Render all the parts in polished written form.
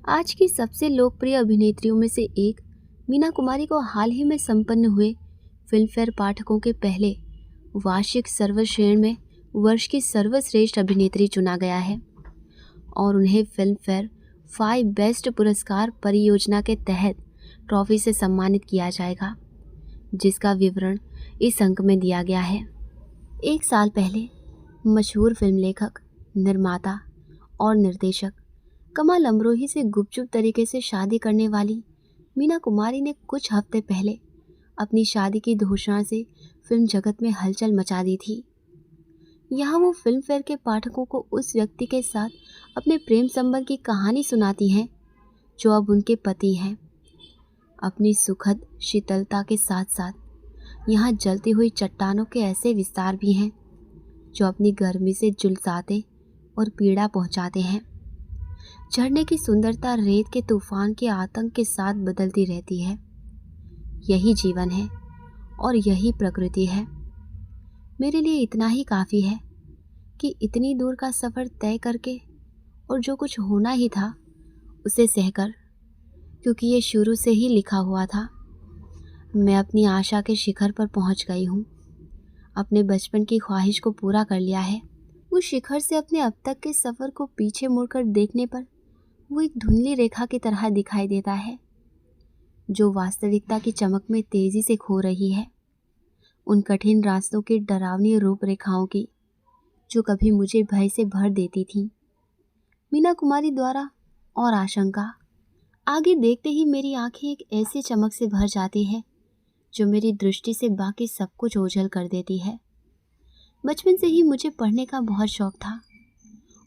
आज की सबसे लोकप्रिय अभिनेत्रियों में से एक मीना कुमारी को हाल ही में संपन्न हुए फिल्मफेयर पाठकों के पहले वार्षिक सर्वश्रेणी में वर्ष की सर्वश्रेष्ठ अभिनेत्री चुना गया है और उन्हें फिल्मफेयर 5 बेस्ट पुरस्कार परियोजना के तहत ट्रॉफी से सम्मानित किया जाएगा, जिसका विवरण इस अंक में दिया गया है। एक साल पहले मशहूर फिल्म लेखक, निर्माता और निर्देशक कमाल अमरोही से गुपचुप तरीके से शादी करने वाली मीना कुमारी ने कुछ हफ्ते पहले अपनी शादी की घोषणा से फिल्म जगत में हलचल मचा दी थी। यहाँ वो फिल्मफेयर के पाठकों को उस व्यक्ति के साथ अपने प्रेम संबंध की कहानी सुनाती हैं जो अब उनके पति हैं। अपनी सुखद शीतलता के साथ साथ यहाँ जलती हुई चट्टानों के ऐसे विस्तार भी हैं जो अपनी गर्मी से झुलसाते और पीड़ा पहुँचाते हैं। झरने की सुंदरता रेत के तूफान के आतंक के साथ बदलती रहती है। यही जीवन है और यही प्रकृति है। मेरे लिए इतना ही काफ़ी है कि इतनी दूर का सफ़र तय करके और जो कुछ होना ही था उसे सहकर, क्योंकि ये शुरू से ही लिखा हुआ था, मैं अपनी आशा के शिखर पर पहुंच गई हूँ। अपने बचपन की ख्वाहिश को पूरा कर लिया है। उस शिखर से अपने अब तक के सफ़र को पीछे मुड़कर देखने पर वो एक धुंधली रेखा की तरह दिखाई देता है जो वास्तविकता की चमक में तेज़ी से खो रही है। उन कठिन रास्तों की डरावनी रूपरेखाओं की जो कभी मुझे भय से भर देती थी। मीना कुमारी द्वारा और आशंका। आगे देखते ही मेरी आंखें एक ऐसी चमक से भर जाती है जो मेरी दृष्टि से बाकी सब कुछ ओझल कर देती है। बचपन से ही मुझे पढ़ने का बहुत शौक था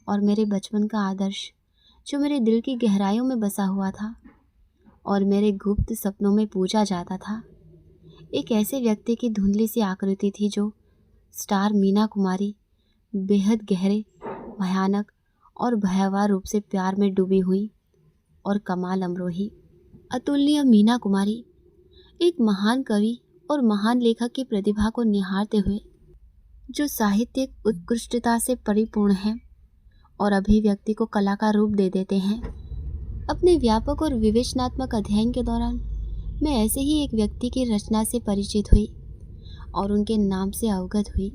और मेरे बचपन का आदर्श जो मेरे दिल की गहराइयों में बसा हुआ था और मेरे गुप्त सपनों में पूजा जाता था, एक ऐसे व्यक्ति की धुंधली सी आकृति थी जो स्टार मीना कुमारी बेहद गहरे, भयानक और भयावह रूप से प्यार में डूबी हुई और कमाल अमरोही, अतुलनीय मीना कुमारी एक महान कवि और महान लेखक की प्रतिभा को निहारते हुए जो साहित्यिक उत्कृष्टता से परिपूर्ण हैं और अभिव्यक्ति को कला का रूप दे देते हैं। अपने व्यापक और विवेचनात्मक अध्ययन के दौरान मैं ऐसे ही एक व्यक्ति की रचना से परिचित हुई और उनके नाम से अवगत हुई।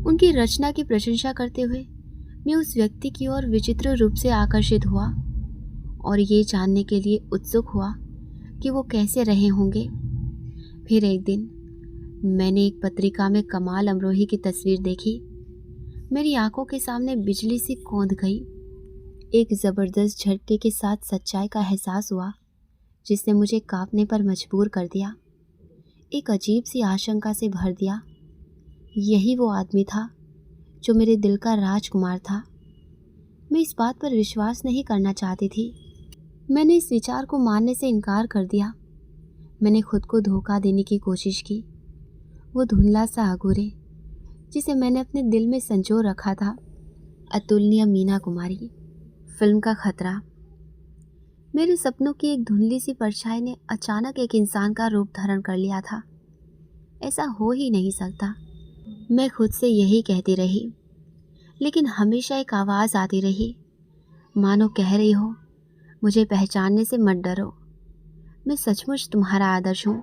उनकी रचना की प्रशंसा करते हुए मैं उस व्यक्ति की ओर विचित्र रूप से आकर्षित हुआ और ये जानने के लिए उत्सुक हुआ कि वो कैसे रहे होंगे। फिर एक दिन मैंने एक पत्रिका में कमाल अमरोही की तस्वीर देखी। मेरी आंखों के सामने बिजली सी कौंध गई। एक ज़बरदस्त झटके के साथ सच्चाई का एहसास हुआ जिसने मुझे कांपने पर मजबूर कर दिया, एक अजीब सी आशंका से भर दिया। यही वो आदमी था जो मेरे दिल का राजकुमार था। मैं इस बात पर विश्वास नहीं करना चाहती थी। मैंने इस विचार को मानने से इनकार कर दिया। मैंने खुद को धोखा देने की कोशिश की। वो धुंधला सा अघूरे जिसे मैंने अपने दिल में संजो रखा था, अतुलनीय मीना कुमारी, फिल्म का खतरा। मेरे सपनों की एक धुंधली सी परछाई ने अचानक एक इंसान का रूप धारण कर लिया था। ऐसा हो ही नहीं सकता, मैं खुद से यही कहती रही, लेकिन हमेशा एक आवाज़ आती रही, मानो कह रही हो, मुझे पहचानने से मत डरो, मैं सचमुच तुम्हारा आदर्श हूँ,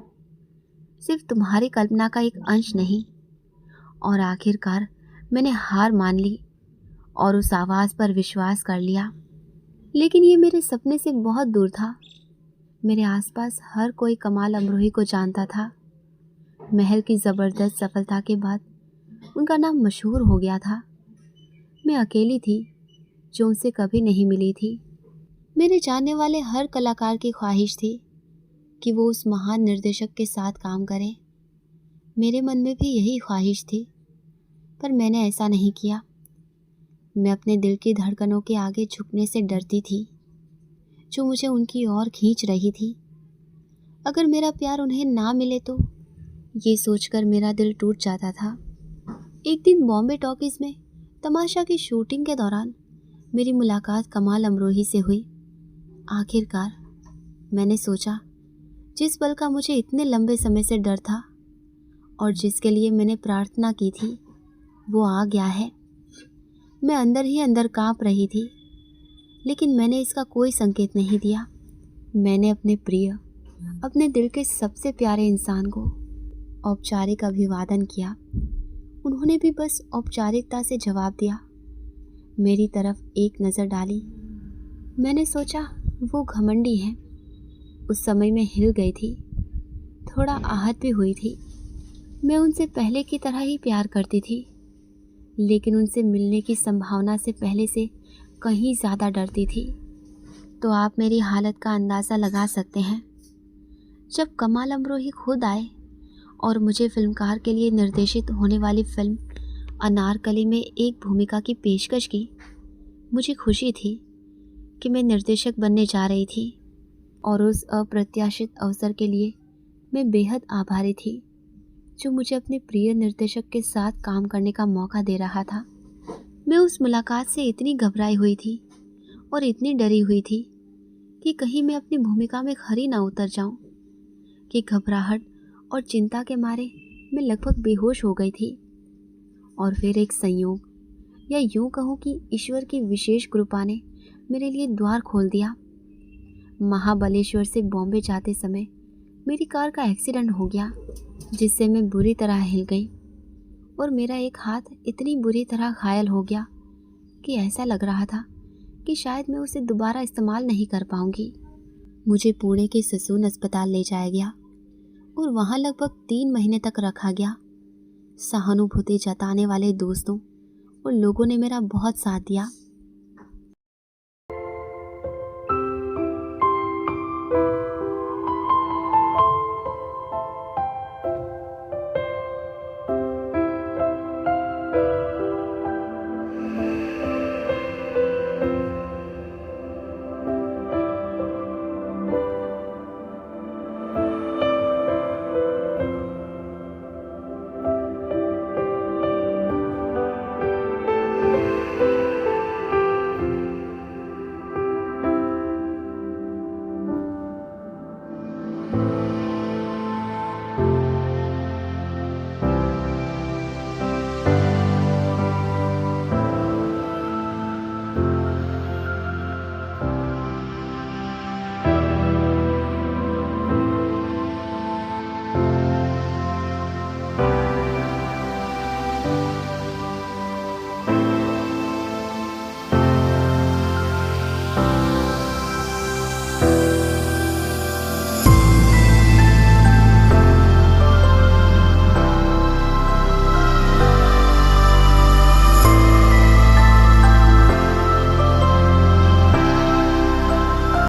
सिर्फ तुम्हारी कल्पना का एक अंश नहीं। और आखिरकार मैंने हार मान ली और उस आवाज़ पर विश्वास कर लिया। लेकिन ये मेरे सपने से बहुत दूर था। मेरे आसपास हर कोई कमाल अमरोही को जानता था। महल की ज़बरदस्त सफलता के बाद उनका नाम मशहूर हो गया था। मैं अकेली थी जो उनसे कभी नहीं मिली थी। मेरे जानने वाले हर कलाकार की ख्वाहिश थी कि वो उस महान निर्देशक के साथ काम करे। मेरे मन में भी यही ख्वाहिश थी, पर मैंने ऐसा नहीं किया। मैं अपने दिल की धड़कनों के आगे झुकने से डरती थी जो मुझे उनकी ओर खींच रही थी। अगर मेरा प्यार उन्हें ना मिले तो, ये सोचकर मेरा दिल टूट जाता था। एक दिन बॉम्बे टॉकीज में तमाशा की शूटिंग के दौरान मेरी मुलाकात कमाल अमरोही से हुई। आखिरकार मैंने सोचा, जिस पल का मुझे इतने लंबे समय से डर था और जिसके लिए मैंने प्रार्थना की थी, वो आ गया है। मैं अंदर ही अंदर कांप रही थी। लेकिन मैंने इसका कोई संकेत नहीं दिया। मैंने अपने प्रिय, अपने दिल के सबसे प्यारे इंसान को औपचारिक अभिवादन किया। उन्होंने भी बस औपचारिकता से जवाब दिया। मेरी तरफ एक नज़र डाली। मैंने सोचा वो घमंडी हैं। उस समय मैं हिल गई थी, थोड़ा आहत भी हुई थी। मैं उनसे पहले की तरह ही प्यार करती थी, लेकिन उनसे मिलने की संभावना से पहले से कहीं ज़्यादा डरती थी। तो आप मेरी हालत का अंदाज़ा लगा सकते हैं। जब कमाल अमरोही खुद आए और मुझे फिल्मकार के लिए निर्देशित होने वाली फिल्म अनारकली में एक भूमिका की पेशकश की, मुझे खुशी थी कि मैं निर्देशक बनने जा रही थी और उस अप्रत्याशित अवसर के लिए मैं बेहद आभारी थी जो मुझे अपने प्रिय निर्देशक के साथ काम करने का मौका दे रहा था। मैं उस मुलाकात से इतनी घबराई हुई थी और इतनी डरी हुई थी कि कहीं मैं अपनी भूमिका में खरी ना उतर जाऊं, कि घबराहट और चिंता के मारे मैं लगभग बेहोश हो गई थी। और फिर एक संयोग, या यूं कहूँ कि ईश्वर की विशेष कृपा ने मेरे लिए द्वार खोल दिया। महाबलेश्वर से बॉम्बे जाते समय मेरी कार का एक्सीडेंट हो गया, जिससे मैं बुरी तरह हिल गई और मेरा एक हाथ इतनी बुरी तरह घायल हो गया कि ऐसा लग रहा था कि शायद मैं उसे दोबारा इस्तेमाल नहीं कर पाऊंगी। मुझे पुणे के ससून अस्पताल ले जाया गया और वहाँ लगभग 3 महीने तक रखा गया। सहानुभूति जताने वाले दोस्तों और लोगों ने मेरा बहुत साथ दिया।